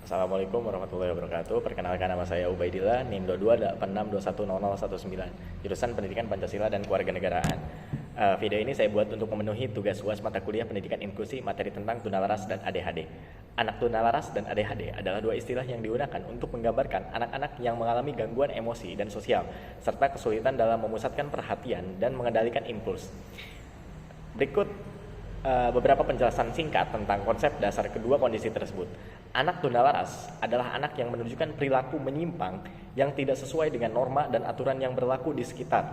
Assalamualaikum warahmatullahi wabarakatuh. Perkenalkan, nama saya Ubaidillah, NIM 2286210019, jurusan Pendidikan Pancasila dan Kewarganegaraan. Video ini saya buat untuk memenuhi tugas UAS mata kuliah Pendidikan Inklusi materi tentang tunalaras dan ADHD. Anak tunalaras dan ADHD adalah dua istilah yang digunakan untuk menggambarkan anak-anak yang mengalami gangguan emosi dan sosial, serta kesulitan dalam memusatkan perhatian dan mengendalikan impuls. Berikut beberapa penjelasan singkat tentang konsep dasar kedua kondisi tersebut. Anak tunalaras adalah anak yang menunjukkan perilaku menyimpang yang tidak sesuai dengan norma dan aturan yang berlaku di sekitar,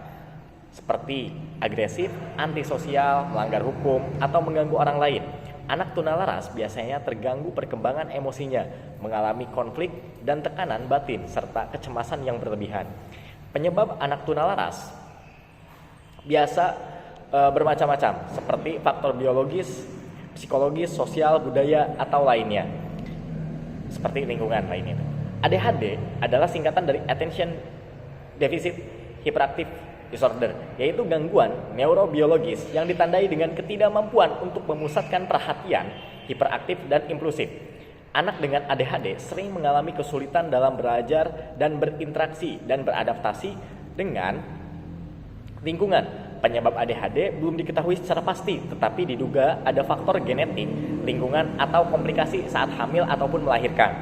seperti agresif, antisosial, melanggar hukum, atau mengganggu orang lain. Anak tunalaras biasanya terganggu perkembangan emosinya, mengalami konflik dan tekanan batin, serta kecemasan yang berlebihan. Penyebab anak tunalaras biasa bermacam-macam, seperti faktor biologis, psikologis, sosial, budaya, atau lainnya, seperti lingkungan lainnya. ADHD adalah singkatan dari Attention Deficit Hyperactive Disorder, yaitu gangguan neurobiologis yang ditandai dengan ketidakmampuan untuk memusatkan perhatian, hiperaktif, dan impulsif. Anak dengan ADHD sering mengalami kesulitan dalam belajar dan berinteraksi dan beradaptasi dengan lingkungan. Penyebab ADHD belum diketahui secara pasti, tetapi diduga ada faktor genetik, lingkungan, atau komplikasi saat hamil ataupun melahirkan.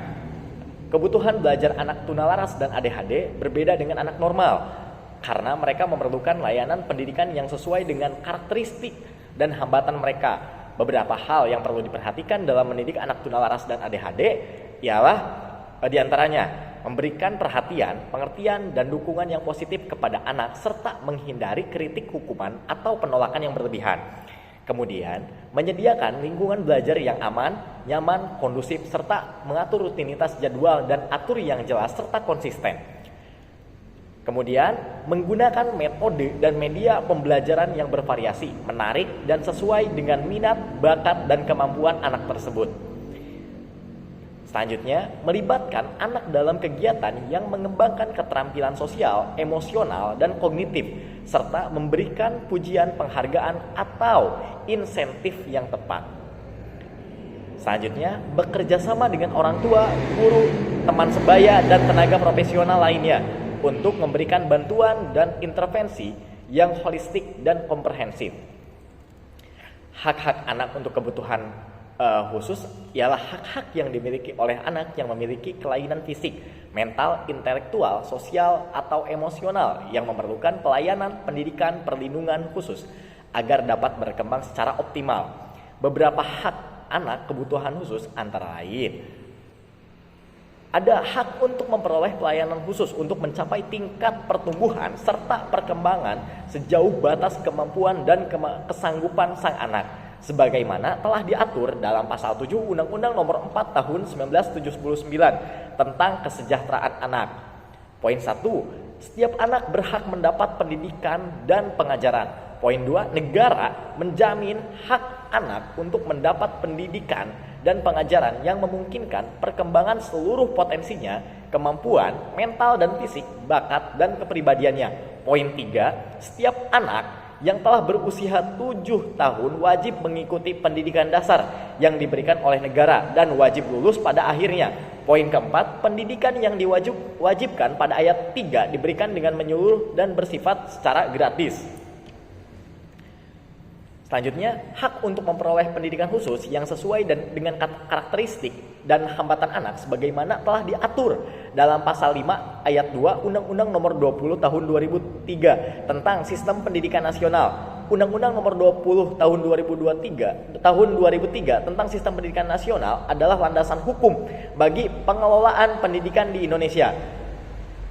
Kebutuhan belajar anak tunalaras dan ADHD berbeda dengan anak normal, karena mereka memerlukan layanan pendidikan yang sesuai dengan karakteristik dan hambatan mereka. Beberapa hal yang perlu diperhatikan dalam mendidik anak tunalaras dan ADHD ialah diantaranya memberikan perhatian, pengertian, dan dukungan yang positif kepada anak, serta menghindari kritik, hukuman, atau penolakan yang berlebihan. Kemudian, menyediakan lingkungan belajar yang aman, nyaman, kondusif, serta mengatur rutinitas jadwal dan atur yang jelas serta konsisten. Kemudian, menggunakan metode dan media pembelajaran yang bervariasi, menarik, dan sesuai dengan minat, bakat, dan kemampuan anak tersebut. Selanjutnya, melibatkan anak dalam kegiatan yang mengembangkan keterampilan sosial, emosional, dan kognitif, serta memberikan pujian, penghargaan, atau insentif yang tepat. Selanjutnya, bekerja sama dengan orang tua, guru, teman sebaya, dan tenaga profesional lainnya untuk memberikan bantuan dan intervensi yang holistik dan komprehensif. Hak-hak anak untuk kebutuhan khusus ialah hak-hak yang dimiliki oleh anak yang memiliki kelainan fisik, mental, intelektual, sosial, atau emosional yang memerlukan pelayanan, pendidikan, perlindungan khusus agar dapat berkembang secara optimal. Beberapa hak anak kebutuhan khusus antara lain: ada hak untuk memperoleh pelayanan khusus untuk mencapai tingkat pertumbuhan serta perkembangan sejauh batas kemampuan dan kesanggupan sang anak, sebagaimana telah diatur dalam pasal 7 Undang-Undang Nomor 4 Tahun 1979 tentang Kesejahteraan Anak. Poin 1, setiap anak berhak mendapat pendidikan dan pengajaran. Poin 2, negara menjamin hak anak untuk mendapat pendidikan dan pengajaran yang memungkinkan perkembangan seluruh potensinya, kemampuan mental dan fisik, bakat, dan kepribadiannya. Poin 3, setiap anak yang telah berusia 7 tahun wajib mengikuti pendidikan dasar yang diberikan oleh negara dan wajib lulus pada akhirnya. Poin keempat, pendidikan yang diwajibkan pada ayat 3 diberikan dengan menyeluruh dan bersifat secara gratis. Selanjutnya, hak untuk memperoleh pendidikan khusus yang sesuai dengan karakteristik dan hambatan anak sebagaimana telah diatur dalam pasal 5 ayat 2 Undang-Undang Nomor 20 Tahun 2003 tentang Sistem Pendidikan Nasional, Undang-Undang Nomor 20 Tahun 2003 tentang Sistem Pendidikan Nasional adalah landasan hukum bagi pengelolaan pendidikan di Indonesia.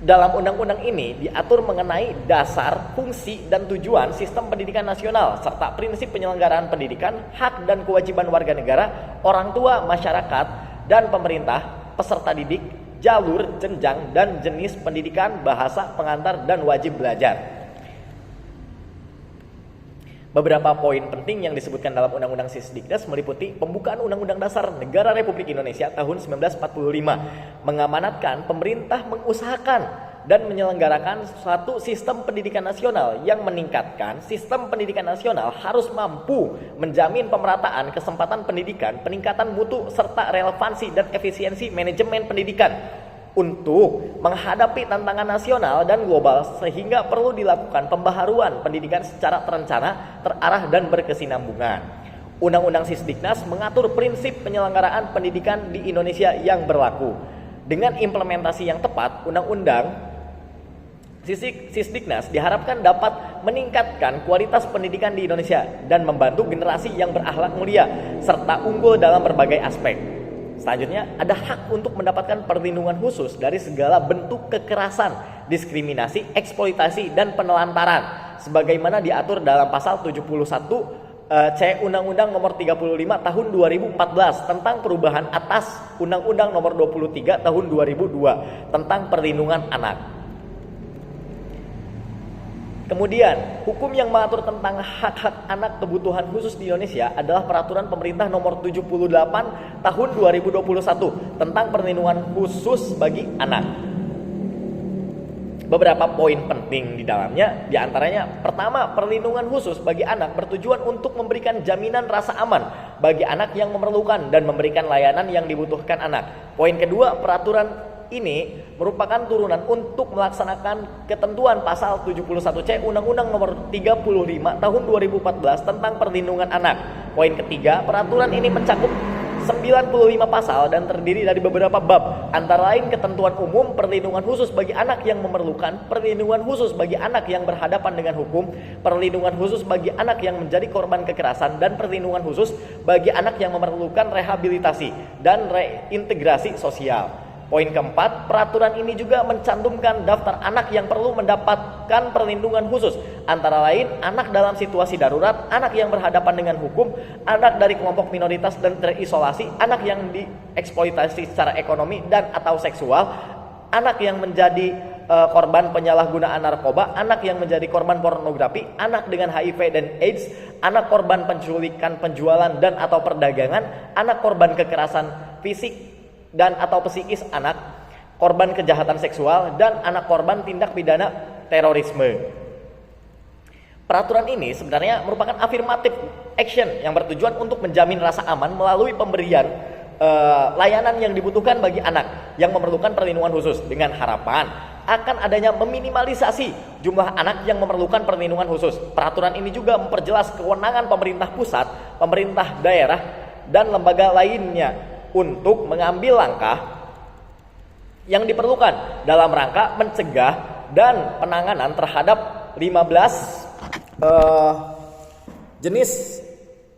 Dalam undang-undang ini diatur mengenai dasar, fungsi, dan tujuan sistem pendidikan nasional, serta prinsip penyelenggaraan pendidikan, hak dan kewajiban warga negara, orang tua, masyarakat, dan pemerintah, peserta didik, jalur, jenjang, dan jenis pendidikan, bahasa, pengantar, dan wajib belajar. Beberapa poin penting yang disebutkan dalam Undang-Undang Sisdiknas meliputi pembukaan Undang-Undang Dasar Negara Republik Indonesia tahun 1945, mengamanatkan pemerintah mengusahakan dan menyelenggarakan suatu sistem pendidikan nasional yang meningkatkan. Sistem pendidikan nasional harus mampu menjamin pemerataan kesempatan pendidikan, peningkatan mutu serta relevansi dan efisiensi manajemen pendidikan untuk menghadapi tantangan nasional dan global, sehingga perlu dilakukan pembaharuan pendidikan secara terencana, terarah dan berkesinambungan. Undang-Undang Sisdiknas mengatur prinsip penyelenggaraan pendidikan di Indonesia yang berlaku. Dengan implementasi yang tepat, Undang-Undang Sisdiknas diharapkan dapat meningkatkan kualitas pendidikan di Indonesia dan membantu generasi yang berakhlak mulia serta unggul dalam berbagai aspek. Selanjutnya, ada hak untuk mendapatkan perlindungan khusus dari segala bentuk kekerasan, diskriminasi, eksploitasi, dan penelantaran sebagaimana diatur dalam pasal 71 C Undang-Undang Nomor 35 Tahun 2014 tentang perubahan atas Undang-Undang Nomor 23 Tahun 2002 tentang perlindungan anak. Kemudian, hukum yang mengatur tentang hak-hak anak kebutuhan khusus di Indonesia adalah Peraturan Pemerintah Nomor 78 Tahun 2021 tentang perlindungan khusus bagi anak. Beberapa poin penting di dalamnya, diantaranya pertama, perlindungan khusus bagi anak bertujuan untuk memberikan jaminan rasa aman bagi anak yang memerlukan dan memberikan layanan yang dibutuhkan anak. Poin kedua, peraturan ini merupakan turunan untuk melaksanakan ketentuan pasal 71C Undang-Undang Nomor 35 Tahun 2014 tentang perlindungan anak. Poin ketiga, peraturan ini mencakup 95 pasal dan terdiri dari beberapa bab, antara lain ketentuan umum, perlindungan khusus bagi anak yang memerlukan, perlindungan khusus bagi anak yang berhadapan dengan hukum, perlindungan khusus bagi anak yang menjadi korban kekerasan, dan perlindungan khusus bagi anak yang memerlukan rehabilitasi dan reintegrasi sosial. Poin keempat, peraturan ini juga mencantumkan daftar anak yang perlu mendapatkan perlindungan khusus, antara lain anak dalam situasi darurat, anak yang berhadapan dengan hukum, anak dari kelompok minoritas dan terisolasi, anak yang dieksploitasi secara ekonomi dan atau seksual, anak yang menjadi korban penyalahgunaan narkoba, anak yang menjadi korban pornografi, anak dengan HIV dan AIDS, anak korban penculikan, penjualan dan atau perdagangan, anak korban kekerasan fisik dan atau psikis anak, korban kejahatan seksual, dan anak korban tindak pidana terorisme. Peraturan ini sebenarnya merupakan affirmative action yang bertujuan untuk menjamin rasa aman melalui pemberian layanan yang dibutuhkan bagi anak yang memerlukan perlindungan khusus, dengan harapan akan adanya meminimalisasi jumlah anak yang memerlukan perlindungan khusus. Peraturan ini juga memperjelas kewenangan pemerintah pusat, pemerintah daerah, dan lembaga lainnya untuk mengambil langkah yang diperlukan dalam rangka mencegah dan penanganan terhadap 15 jenis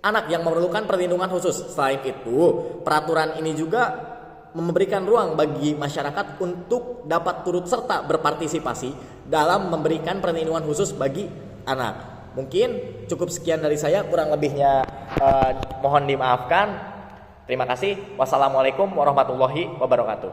anak yang memerlukan perlindungan khusus. Selain itu, peraturan ini juga memberikan ruang bagi masyarakat untuk dapat turut serta berpartisipasi dalam memberikan perlindungan khusus bagi anak. Mungkin cukup sekian dari saya, kurang lebihnya mohon dimaafkan. Terima kasih. Wassalamualaikum warahmatullahi wabarakatuh.